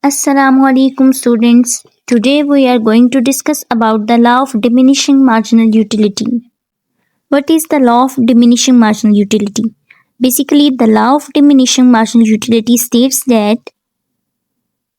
Assalamualaikum students. Today we are going to discuss about the law of diminishing marginal utility. What is the law of diminishing marginal utility? Basically, the law of diminishing marginal utility states that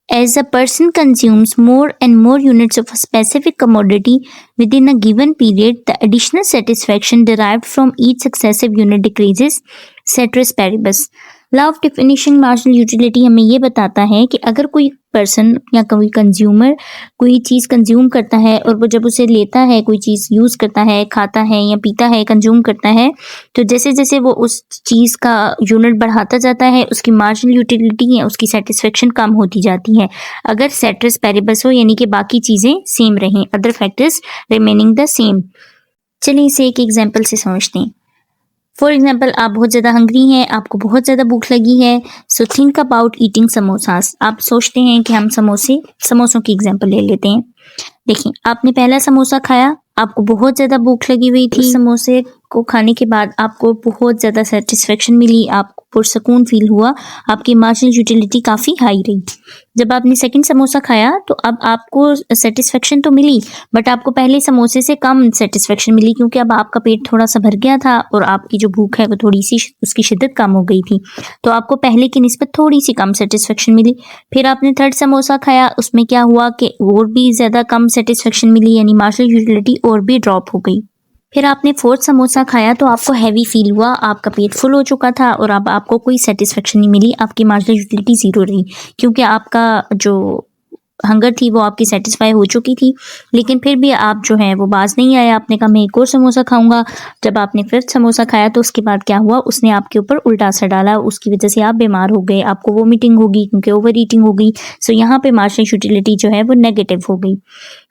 as a person consumes more and more units of a specific commodity within a given period, the additional satisfaction derived from each successive unit decreases ceteris paribus. Law of diminishing marginal utility हमें ये बताता है कि अगर कोई person या कोई consumer कोई चीज़ कंज्यूम करता है और वो जब उसे लेता है, कोई चीज़ यूज़ करता है, खाता है या पीता है, कंज्यूम करता है, तो जैसे जैसे वो उस चीज़ का यूनिट बढ़ाता जाता है, उसकी मार्जिनल यूटिलिटी है, उसकी सेटिस्फेक्शन कम होती जाती है। अगर सेट्रिस पेरिबस हो यानी कि बाकी चीज़ें सेम रहें, other factors remaining the same. चलिए इसे एक एग्जाम्पल से समझते हैं। फॉर एग्जाम्पल, आप बहुत ज़्यादा हंग्री हैं, आपको बहुत ज़्यादा भूख लगी है, so think about eating samosas. आप सोचते हैं कि हम समोसों की एग्जाम्पल ले लेते हैं। देखिए, आपने पहला समोसा खाया, आपको बहुत ज़्यादा भूख लगी हुई थी। समोसे को खाने के बाद आपको बहुत ज़्यादा सेटिस्फेक्शन मिली, आपको पुरसकून फील हुआ, आपकी मार्जिनल यूटिलिटी काफ़ी हाई रही। जब आपने सेकंड समोसा खाया तो अब आपको सेटिस्फेक्शन तो मिली, बट आपको पहले समोसे से कम सेटिस्फेक्शन मिली, क्योंकि अब आपका पेट थोड़ा सा भर गया था और आपकी जो भूख है वो थोड़ी सी उसकी शिद्दत कम हो गई थी, तो आपको पहले की निस्बत थोड़ी सी कम सेटिस्फेक्शन मिली। फिर आपने थर्ड समोसा खाया, उसमें क्या हुआ कि और भी ज़्यादा कम सेटिस्फेक्शन मिली, यानी मार्जिनल यूटिलिटी और भी ड्रॉप हो गई। फिर आपने फोर्थ समोसा खाया तो आपको हैवी फील हुआ, आपका पेट फुल हो चुका था और अब आपको कोई सेटिस्फेक्शन नहीं मिली, आपकी मार्जिनल यूटिलिटी ज़ीरो रही, क्योंकि आपका जो हंगर थी वो आपकी सेटिस्फाई हो चुकी थी। लेकिन फिर भी आप जो है वो बाज नहीं आया, आपने कहा मैं एक और समोसा खाऊंगा। जब आपने फिफ्थ समोसा खाया तो उसके बाद क्या हुआ, उसने आपके ऊपर उल्टा असर डाला, उसकी वजह से आप बीमार हो गए, आपको वोमिटिंग होगी क्योंकि ओवर ईटिंग हो गई। सो यहाँ पे मार्जिनल यूटिलिटी जो है वो नेगेटिव हो गई।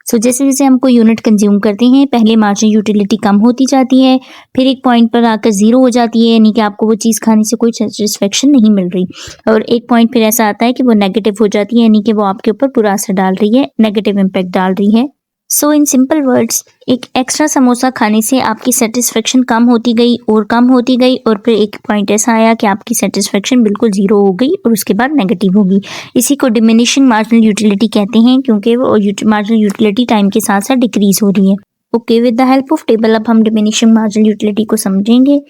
सो जैसे जैसे हम कोई यूनिट कंज्यूम करते हैं, पहले मार्जिनल यूटिलिटी कम होती जाती है, फिर एक पॉइंट पर आकर ज़ीरो हो जाती है, यानी कि आपको वो चीज़ खाने से कोई सेटिस्फेक्शन नहीं मिल रही, और एक पॉइंट फिर ऐसा आता है कि वो नेगेटिव हो जाती है, यानी कि वो आपके ऊपर बुरा असर डाल रही है, नेगेटिव इम्पैक्ट डाल रही है। सो इन सिंपल वर्ड्स, एक एक्स्ट्रा समोसा खाने से आपकी सेटिस्फेक्शन कम होती गई और कम होती गई, और फिर एक पॉइंट ऐसा आया कि आपकी सेटिस्फेक्शन बिल्कुल ज़ीरो हो गई और उसके बाद नेगेटिव होगी। इसी को डिमिनिशिंग मार्जिनल यूटिलिटी कहते हैं, क्योंकि वो मार्जिनल यूटिलिटी टाइम के साथ साथ डिक्रीज हो रही है। Okay, with the help of table अब हम डिमिनिशिंग मार्जिनल यूटिलिटी को समझेंगे।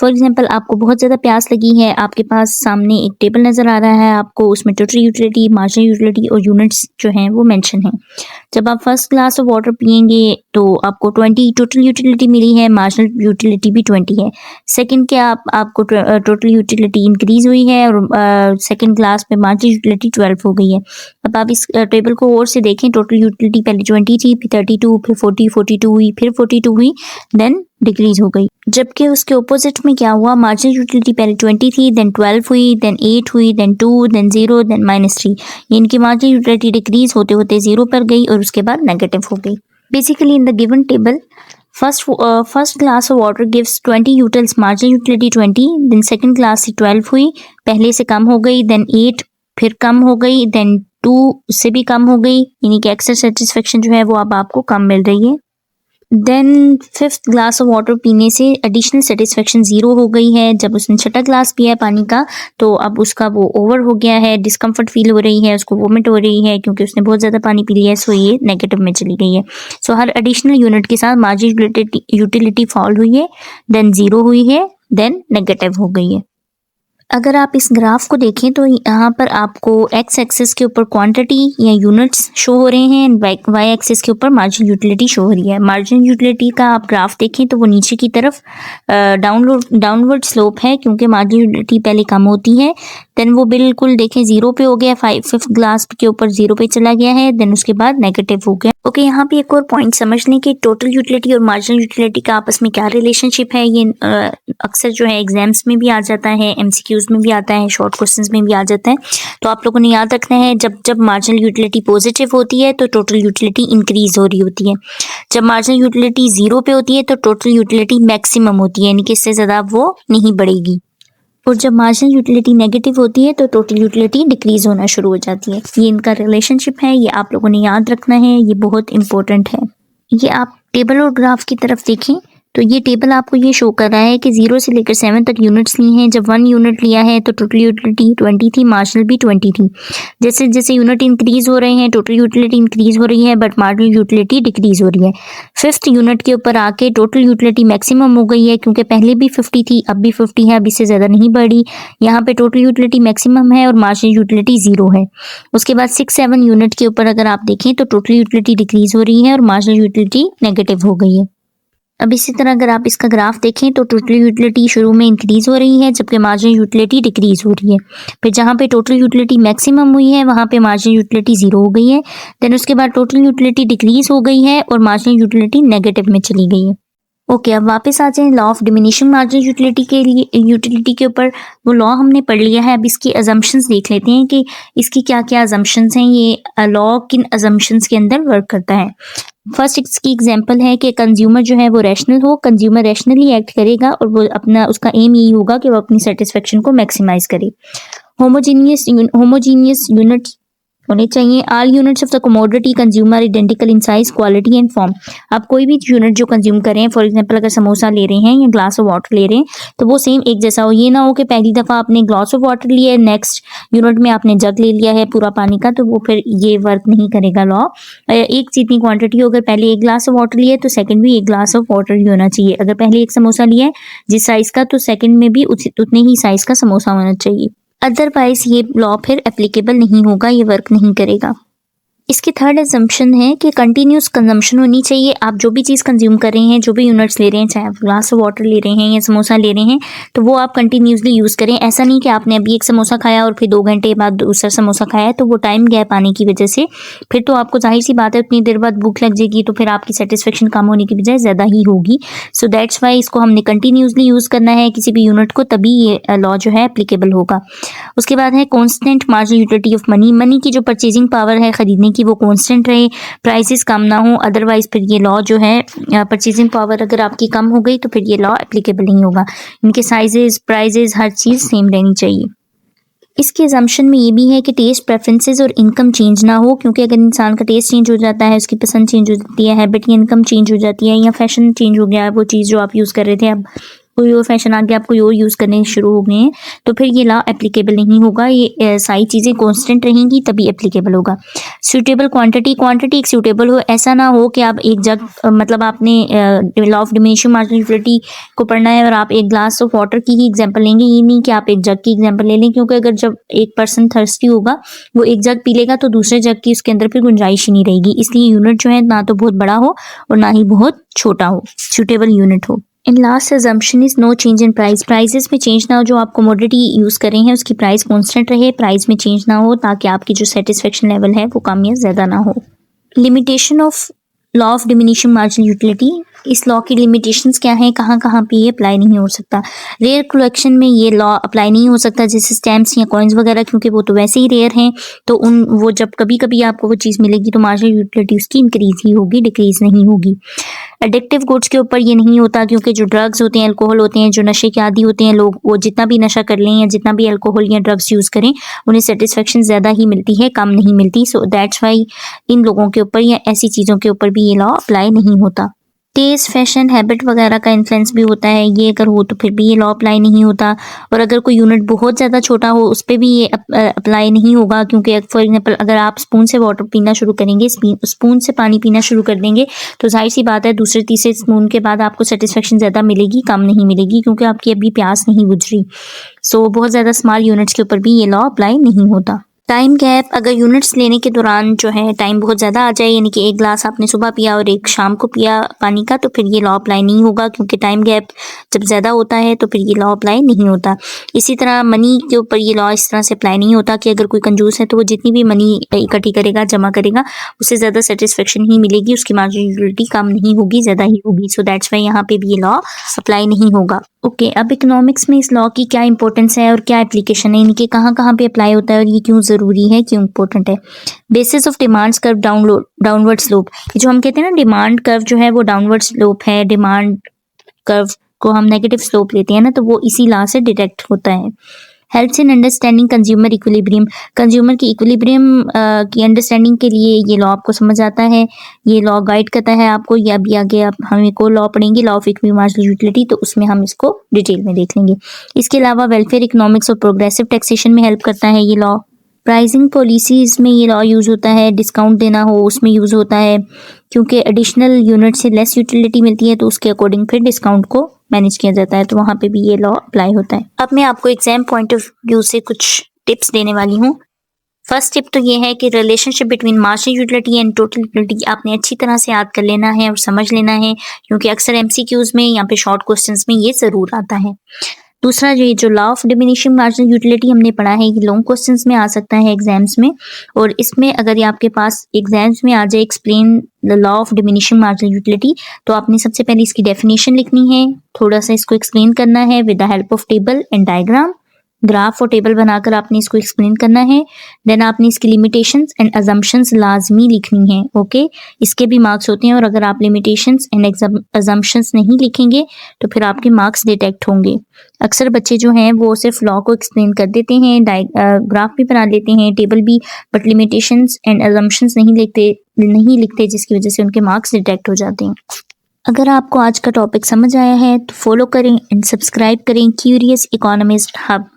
फॉर एग्जाम्पल, आपको बहुत ज़्यादा प्यास लगी है, आपके पास सामने एक टेबल नज़र आ रहा है, आपको उसमें टोटल यूटिलिटी, मार्जिनल यूटिलिटी और यूनिट्स जो हैं वो मेंशन है। जब आप फर्स्ट ग्लास ऑफ वाटर पियेंगे तो आपको 20 टोटल यूटिलिटी मिली है, मार्जिनल यूटिलिटी भी 20 है। सेकंड के आपको टोटल यूटिलिटी इंक्रीज हुई है और सेकंड ग्लास में मार्जिनल यूटिलिटी 12 हो गई है। अब आप इस टेबल को और से देखें, टोटल यूटिलिटी पहले 20 थी, फिर 32, फिर 40, 42 हुई, फिर 42 हुई, देन डिक्रीज हो गई। जबकि उसके ऑपोजिट में क्या हुआ, मार्जिनल यूटिलिटी पहले 20 थी, देन 12 हुई, देन 8 हुई, देन 2, देन 0, देन -3, यानी कि मार्जिनल यूटिलिटी डिक्रीज होते होते 0 पर गई और उसके बाद नेगेटिव हो गई। Basically in the given table, first glass of water gives 20 utils, marginal utility 20, then second glass से 12 हुई, पहले से कम हो गई, देन 8 फिर कम हो गई, देन 2 से भी कम हो गई, यानी कि एक्स्ट्रा सेटिस्फेक्शन जो है वो अब आपको कम मिल रही है। Then fifth glass of water पीने से एडिशनल सेटिस्फेक्शन 0 हो गई है। जब उसने छठा ग्लास पिया है पानी का तो अब उसका वो ओवर हो गया है, डिस्कम्फर्ट फील हो रही है, उसको वोमिट हो रही है क्योंकि उसने बहुत ज़्यादा पानी पी लिया है, सो ये नेगेटिव में चली गई है। सो हर एडिशनल यूनिट के साथ मार्जिनल यूटिलिटी फॉल हुई है, देन 0 हुई है, देन नेगेटिव हो गई है। अगर आप इस ग्राफ को देखें तो यहाँ पर आपको एक्स एक्सिस के ऊपर क्वांटिटी या यूनिट्स शो हो रहे हैं, वाई एक्सिस के ऊपर मार्जिनल यूटिलिटी शो हो रही है। मार्जिनल यूटिलिटी का आप ग्राफ देखें तो वो नीचे की तरफ डाउनवर्ड स्लोप है, क्योंकि मार्जिनल यूटिलिटी पहले कम होती है, देन वो बिल्कुल देखें 0 पे हो गया, फिफ्थ ग्लास के ऊपर 0 पे चला गया है, देन उसके बाद नेगेटिव हो गया। ओके, यहाँ पे एक और पॉइंट समझ लें कि टोटल यूटिलिटी और मार्जिनल यूटिलिटी का आपस में क्या रिलेशनशिप है। ये अक्सर जो है एग्जाम्स में भी आ जाता है, एमसीक्यूज में भी आता है, शॉर्ट क्वेश्चंस में भी आ जाता है। तो आप लोगों ने याद रखना है, जब जब मार्जिनल यूटिलिटी पॉजिटिव होती है तो टोटल यूटिलिटी इंक्रीज हो रही होती है, जब मार्जिनल यूटिलिटी 0 पे होती है तो टोटल यूटिलिटी मैक्सिमम होती है, यानी कि इससे ज़्यादा वो नहीं बढ़ेगी, और जब मार्जिनल यूटिलिटी नेगेटिव होती है तो टोटल यूटिलिटी डिक्रीज होना शुरू हो जाती है। ये इनका रिलेशनशिप है, ये आप लोगों ने याद रखना है, ये बहुत इंपॉर्टेंट है। ये आप टेबल और ग्राफ की तरफ देखें तो ये टेबल आपको ये शो कर रहा है कि 0 से लेकर 7 तक यूनिट्स ली हैं। जब 1 यूनिट लिया है तो टोटल यूटिलिटी 20 थी, मार्जिनल भी 20 थी। जैसे जैसे यूनिट इंक्रीज हो रहे हैं टोटल यूटिलिटी इंक्रीज हो रही है बट मार्जिनल यूटिलिटी डिक्रीज हो रही है। 5th यूनिट के ऊपर आके टोटल यूटिलिटी मैक्सिमम हो गई है क्योंकि पहले भी 50 थी, अब भी 50 है, अब इससे ज़्यादा नहीं बढ़ी। यहाँ पे टोटल यूटिलिटी मैक्सिमम है और मार्जिनल यूटिलिटी 0 है। उसके बाद 6-7 यूनिट के ऊपर अगर आप देखें तो टोटल यूटिलिटी डिक्रीज हो रही है और मार्जिनल यूटिलिटी नेगेटिव हो गई है। अब इसी तरह अगर आप इसका ग्राफ देखें तो टोटल यूटिलिटी शुरू में इंक्रीज हो रही है जबकि मार्जिनल यूटिलिटी डिक्रीज हो रही है। फिर जहाँ पे टोटल यूटिलिटी मैक्सिमम हुई है वहाँ पे मार्जिनल यूटिलिटी 0 हो गई है। देन उसके बाद टोटल यूटिलिटी डिक्रीज हो गई है और मार्जिनल यूटिलिटी नेगेटिव में चली गई है। ओके, अब वापस आ जाएं law of diminishing marginal utility के ऊपर। वो लॉ हमने पढ़ लिया है, अब इसकी अजम्पशंस देख लेते हैं कि इसकी क्या क्या अजम्पशंस हैं, ये लॉ किन अजम्पशंस के अंदर वर्क करता है। फर्स्ट इसकी एग्जांपल है कि कंज्यूमर जो है वो रैशनल हो, कंज्यूमर रैशनली एक्ट करेगा और वो अपना उसका एम यही होगा कि वो अपनी सेटिस्फेक्शन को मैक्सिमाइज करे। होमोजीनियस यूनिट्स होने चाहिए। All units of the commodity consumer identical in size, quality and form. आप कोई भी यूनिट जो कंज्यूम करें, फॉर एग्जांपल अगर समोसा ले रहे हैं या ग्लास ऑफ वाटर ले रहे हैं तो वो सेम एक जैसा हो। ये ना हो कि पहली दफ़ा आपने ग्लास ऑफ वाटर लिया है, नेक्स्ट यूनिट में आपने जग ले लिया है पूरा पानी का, तो वो फिर ये वर्क नहीं करेगा लॉ। एक जितनी क्वांटिटी हो, अगर पहले एक ग्लास ऑफ वाटर लिया है तो सेकंड भी एक ग्लास ऑफ वाटर ही होना चाहिए। अगर पहले एक समोसा लिया है जिस साइज़ का तो सेकंड में भी उतने ही साइज़ का समोसा होना चाहिए, अदरवाइज ये लॉ फिर एप्लीकेबल नहीं होगा, ये वर्क नहीं करेगा। इसकी थर्ड एजम्पशन है कि कंटिन्यूस कंजम्पशन होनी चाहिए। आप जो भी चीज़ कंज्यूम कर रहे हैं, जो भी यूनिट्स ले रहे हैं, चाहे आप ग्लास ऑफ वाटर ले रहे हैं या समोसा ले रहे हैं, तो वो आप कंटिन्यूसली यूज़ करें। ऐसा नहीं कि आपने अभी एक समोसा खाया और फिर 2 घंटे बाद दूसरा समोसा खाया, तो वो टाइम गैप आने की वजह से फिर तो आपको जाहिर सी बात है उतनी देर बाद भूख लग जाएगी, तो फिर आपकी सेटिस्फेक्शन कम होने की बजाय ज़्यादा ही होगी। सो दैट्स वाई इसको हमने कंटिन्यूसली यूज़ करना है किसी भी यूनिट को, तभी ये लॉ जो है एप्लीकेबल होगा। उसके बाद है constant marginal utility of money. Money की जो परचेजिंग पावर है खरीदने की वो कॉन्स्टेंट रहे, प्राइसेस कम ना हो, अदरवाइज फिर ये लॉ जो है परचेजिंग पावर अगर आपकी कम हो गई तो फिर ये लॉ एप्लीकेबल नहीं होगा। इनके साइजेस, प्राइजेस, हर चीज़ सेम रहनी चाहिए। इसके अजम्पशन में ये भी है कि टेस्ट प्रेफरेंसेस और इनकम चेंज ना हो, क्योंकि अगर इंसान का टेस्ट चेंज हो जाता है, उसकी पसंद चेंज हो जाती है, हैबिट या इनकम चेंज हो जाती है या फैशन चेंज हो गया है, वो चीज़ जो आप यूज़ कर रहे थे अब कोई और फैशन आ गया, आप कोई और यूज़ करने शुरू हो गए हैं, तो फिर ये लॉ एप्लीकेबल नहीं होगा। ये सारी चीज़ें कांस्टेंट रहेंगी तभी एप्लीकेबल होगा। सूटेबल क्वांटिटी एक सूटेबल हो, ऐसा ना हो कि आप एक जग मतलब आपने law of diminishing marginal utility को पढ़ना है और आप एक ग्लास ऑफ वाटर की ही एग्जांपल लेंगे, ये नहीं कि आप एक जग की एग्जांपल ले लें, क्योंकि अगर जब एक पर्सन थर्स्टी होगा वो एक जग पी लेगा तो दूसरे जग की उसके अंदर फिर गुंजाइश ही नहीं रहेगी। इसलिए यूनिट जो है ना तो बहुत बड़ा हो और ना ही बहुत छोटा हो, सूटेबल यूनिट हो। And last assumption is no change in price. Prices में चेंज ना हो, जो आप कमोडिटी यूज़ कर रहे हैं उसकी प्राइस कांस्टेंट रहे, प्राइस में चेंज ना हो, ताकि आपकी जो सेटिस्फेक्शन लेवल है वो कम या ज़्यादा ना हो। Limitation of law of diminishing marginal utility. इस लॉ की लिमिटेशंस क्या हैं, कहाँ कहाँ पे ये अप्लाई नहीं हो सकता। रेयर कलेक्शन में ये लॉ अप्लाई नहीं हो सकता, जैसे स्टैम्प्स या कॉइन्स वगैरह, क्योंकि वो तो वैसे ही रेयर हैं, तो वो जब कभी कभी आपको वो चीज़ मिलेगी तो मार्जिनल यूटिलिटी उसकी इंक्रीज ही होगी, डिक्रीज नहीं होगी। एडिक्टिव गुड्स के ऊपर ये नहीं होता, क्योंकि जो ड्रग्स होते हैं, अल्कोहल होते हैं, जो नशे के आदी होते हैं लोग, वो जितना भी नशा कर लें या जितना भी अल्कोहल या ड्रग्स यूज़ करें उन्हें सेटिस्फेक्शन ज़्यादा ही मिलती है, कम नहीं मिलती। सो दैट्स वाई इन लोगों के ऊपर या ऐसी चीज़ों के ऊपर भी ये लॉ अप्लाई नहीं होता। टेस्ट, फैशन, हैबिट वगैरह का इन्फ्लुएंस भी होता है, ये अगर हो तो फिर भी ये लॉ अप्लाई नहीं होता। और अगर कोई यूनिट बहुत ज़्यादा छोटा हो उस पर भी ये अप्लाई नहीं होगा, क्योंकि फॉर एग्जांपल अगर आप स्पून से वाटर पीना शुरू करेंगे, स्पून से पानी पीना शुरू कर देंगे, तो जाहिर सी बात है दूसरे तीसरे स्पून के बाद आपको सेटिस्फेक्शन ज़्यादा मिलेगी, कम नहीं मिलेगी, क्योंकि आपकी अभी प्यास नहीं बुझ रही। सो बहुत ज़्यादा स्मॉल यूनिट्स के ऊपर भी ये लॉ अप्लाई नहीं होता। टाइम गैप, अगर यूनिट्स लेने के दौरान जो है टाइम बहुत ज़्यादा आ जाए, यानी कि एक ग्लास आपने सुबह पिया और एक शाम को पिया पानी का, तो फिर ये लॉ अप्लाई नहीं होगा, क्योंकि टाइम गैप जब ज़्यादा होता है तो फिर ये लॉ अप्लाई नहीं होता। इसी तरह मनी के ऊपर ये लॉ इस तरह से अप्लाई नहीं होता कि अगर कोई कंजूस है तो वो जितनी भी मनी इकट्ठी करेगा, जमा करेगा, उससे ज़्यादा सेटिस्फेक्शन ही मिलेगी, उसकी मार्जिनल यूटिलिटी कम नहीं होगी, ज़्यादा ही होगी। सो दैट्स वाई यहाँ पे भी ये लॉ अप्लाई नहीं होगा। ओके, अब इकोनॉमिक्स में इस लॉ की क्या इंपॉर्टेंस है और क्या एप्लीकेशन है, इनके कहाँ कहाँ पे अप्लाई होता है और ये क्यों ज़रूरी है, क्यों इंपॉर्टेंट है। Basis of demand curve downward slope. जो हम कहते हैं ना डिमांड कर्व जो है वो डाउनवर्ड स्लोप है, डिमांड कर्व को हम नेगेटिव स्लोप लेते हैं ना, तो वो इसी लॉ से डिटेक्ट होता है। Helps in understanding consumer equilibrium, consumer की इक्विलिब्रियम की अंडरस्टैंडिंग के लिए ये लॉ आपको समझ आता है। ये लॉ गाइड करता है आपको। या अभी आगे आप हम एक और लॉ पढ़ेंगे, law of equity marginal utility, तो उसमें हम इसको डिटेल में देख लेंगे। इसके अलावा वेलफेयर इकोनॉमिक्स और प्रोग्रेसिव टैक्सेशन में हेल्प करता है ये लॉ। प्राइसिंग पॉलिसीज में ये लॉ यूज होता है, डिस्काउंट देना हो उसमें यूज होता है, क्योंकि एडिशनल यूनिट से लेस यूटिलिटी मिलती है तो उसके अकॉर्डिंग फिर डिस्काउंट को मैनेज किया जाता है, तो वहाँ पे भी ये लॉ अप्लाई होता है। अब मैं आपको एग्जाम पॉइंट ऑफ व्यू से कुछ टिप्स देने वाली हूँ। फर्स्ट टिप तो ये है कि relationship between marginal utility and total utility आपने अच्छी तरह से याद कर लेना है और समझ लेना है, क्योंकि अक्सर एमसीक्यूज में या फिर शॉर्ट क्वेश्चंस में ये जरूर आता है। दूसरा जो law of diminishing marginal utility हमने पढ़ा है, ये लॉन्ग क्वेश्चंस में आ सकता है एग्जाम्स में, और इसमें अगर ये आपके पास एग्जाम्स में आ जाए explain the law of diminishing marginal utility, तो आपने सबसे पहले इसकी डेफिनेशन लिखनी है, थोड़ा सा इसको एक्सप्लेन करना है with the help of table and diagram, graph और टेबल बनाकर आपने इसको एक्सप्लेन करना है। देन आपने इसकी लिमिटेशंस एंड अजम्पशंस लाजमी लिखनी है। ओके, इसके भी मार्क्स होते हैं, और अगर आप लिमिटेशंस एंड अजम्पशंस नहीं लिखेंगे तो फिर आपके मार्क्स डिटेक्ट होंगे। अक्सर बच्चे जो हैं वो सिर्फ लॉ को एक्सप्लेन कर देते हैं, ग्राफ भी बना लेते हैं, टेबल भी, बट लिमिटेशंस एंड अजम्पशंस नहीं लिखते, जिसकी वजह से उनके मार्क्स डिटेक्ट हो जाते हैं। अगर आपको आज का टॉपिक समझ आया है तो फॉलो करें एंड सब्सक्राइब करें क्यूरियस इकोनॉमिस्ट हब।